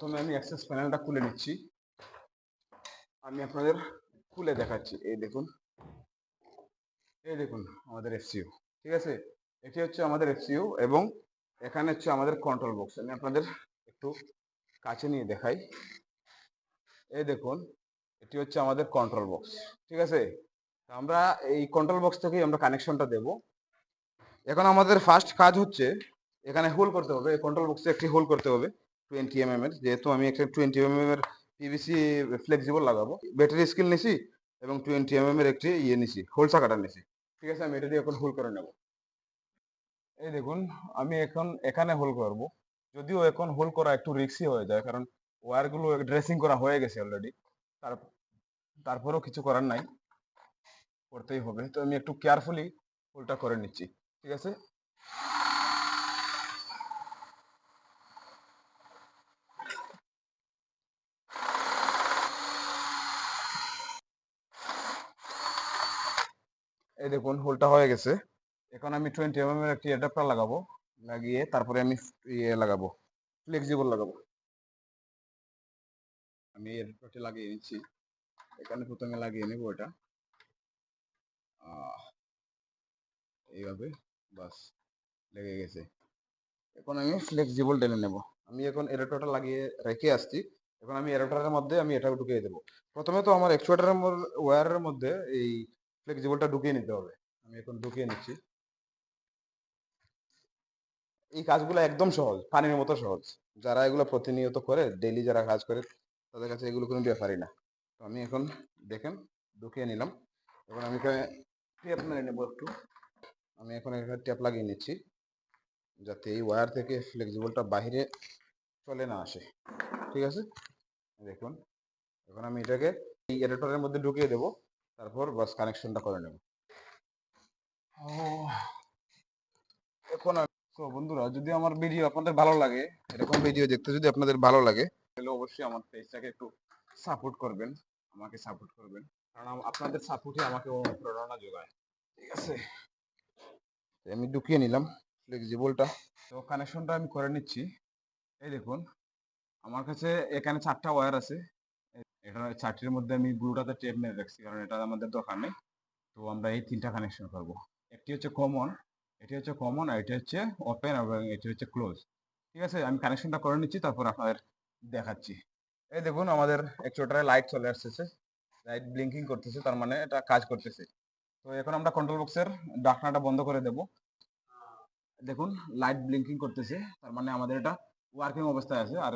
প্রথমে আমি অ্যাক্সেস প্যানেলটা খুলে নিচ্ছি। আমি আপনাদের খুলে দেখাচ্ছি। এই দেখুন আমাদের এফসিইউ। ঠিক আছে, এটি হচ্ছে আমাদের এফসিইউ এবং এখানে হচ্ছে আমাদের কন্ট্রোল বক্স। আমি আপনাদের একটু কাছে নিয়ে দেখাই। এই দেখুন, এটি হচ্ছে আমাদের কন্ট্রোল বক্স। ঠিক আছে, আমরা এই কন্ট্রোল বক্স থেকেই আমরা কানেকশনটা দেব। এখন আমাদের ফার্স্ট কাজ হচ্ছে এখানে হোল করতে হবে। কন্ট্রোল বক্সে একটি হোল করতে হবে 20 mm এর। যেহেতু আমি একটা 20 mm এর পিভিসি ফ্লেক্সিবল লাগাবো, ব্যাটারি স্কেল নিছি এবং 20 mm এর একটি নিছি, হোল চাকাটা নিছি। ঠিক আছে, আমি এটা দিয়ে এখন হোল করে নেব। এই দেখুন, আমি এখন এখানে হোল করব। যদিও এখন হোল করা একটু রিস্কি হয়ে যায়, কারণ ওয়্যারগুলো ড্রেসিং করা হয়ে গেছে অলরেডি। তারপরেও কিছু করার নাই, করতেই হবে। তো আমি একটু কেয়ারফুলি হোলটা করে নিচ্ছি। ঠিক আছে, এই দেখুন হোলটা হয়ে গেছে। এখন আমি 20 mm এর একটি অ্যাডাপ্টার লাগাবো, লাগিয়ে তারপরে আমি লাগাবো, ফ্লেক্সিবল লাগাবো। আমি অ্যাডাপ্টারটি লাগিয়ে নিচ্ছি। এখানে প্রথমে লাগিয়ে নেব এটা এইভাবে, বাস লেগে গেছে। এখন আমি ফ্লেক্সিবল টেনে নেব। আমি এখন অ্যাডাপ্টারটা লাগিয়ে রেখে আসছি। এখন আমি অ্যাডাপ্টারের মধ্যে আমি এটা ঢুকিয়ে দেবো। প্রথমে তো আমার অ্যাকচুয়েটরের ওয়্যারের মধ্যে এই ফ্লেক্সিবলটা ঢুকিয়ে নিতে হবে। আমি এখন ঢুকিয়ে নিচ্ছি। এই কাজগুলো একদম সহজ, পানির মতো সহজ। যারা এগুলো প্রতিনিয়ত করে, ডেইলি যারা কাজ করে, তাদের কাছে এগুলো কোনো ব্যাপারই না। তো আমি এখন দেখেন ঢুকিয়ে নিলাম। এখন আমি এখানে টেপ মেরে নেবো একটু। আমি এখন এখানে টেপ লাগিয়ে নিচ্ছি, যাতে এই ওয়্যার থেকে ফ্লেক্সিবলটা বাইরে চলে না আসে। ঠিক আছে, দেখুন এখন আমি এটাকে এই অ্যাডাপ্টারের মধ্যে ঢুকিয়ে দেবো, তারপর বাস কানেকশনটা করে নেব। এখন তো বন্ধুরা, যদি আমার ভিডিও আপনাদের ভালো লাগে, এরকম ভিডিও দেখতে যদি আপনাদের ভালো লাগে, তাহলে অবশ্যই আমার পেজটাকে একটু সাপোর্ট করবেন, আমাকে সাপোর্ট করবেন, কারণ আপনাদের সাপোর্টই আমাকে অনুপ্রেরণা যোগায়। ঠিক আছে, আমি ঢুকিয়ে নিলাম ফ্লেক্সিবলটা। তো কানেকশনটা আমি করে নিচ্ছি। এই দেখুন, আমার কাছে এখানে 4টা ওয়্যার আছে। এটা 4টির মধ্যে আমি ব্লুটাতে টেপ মেরে রাখছি, কারণ এটা আমাদের দরকার নেই। তো আমরা এই 3টা কানেকশন করব। একটি হচ্ছে কমন, এটি হচ্ছে কমন, আর এটি হচ্ছে ওপেন, এবং এটি হচ্ছে ক্লোজ। ঠিক আছে, আমি কানেকশনটা করে নিচ্ছি, তারপর আপনাদের দেখাচ্ছি। এই দেখুন, আমাদের অ্যাকচুয়েটরে লাইট চলে আসতেছে, লাইট ব্লিঙ্কিং করতেছে, তার মানে এটা কাজ করতেছে। তো এখন আমরা কন্ট্রোল বক্সের ঢাকনাটা বন্ধ করে দেব। দেখুন লাইট ব্লিঙ্কিং করতেছে, তার মানে আমাদের এটা ওয়ার্কিং অবস্থায় আছে। আর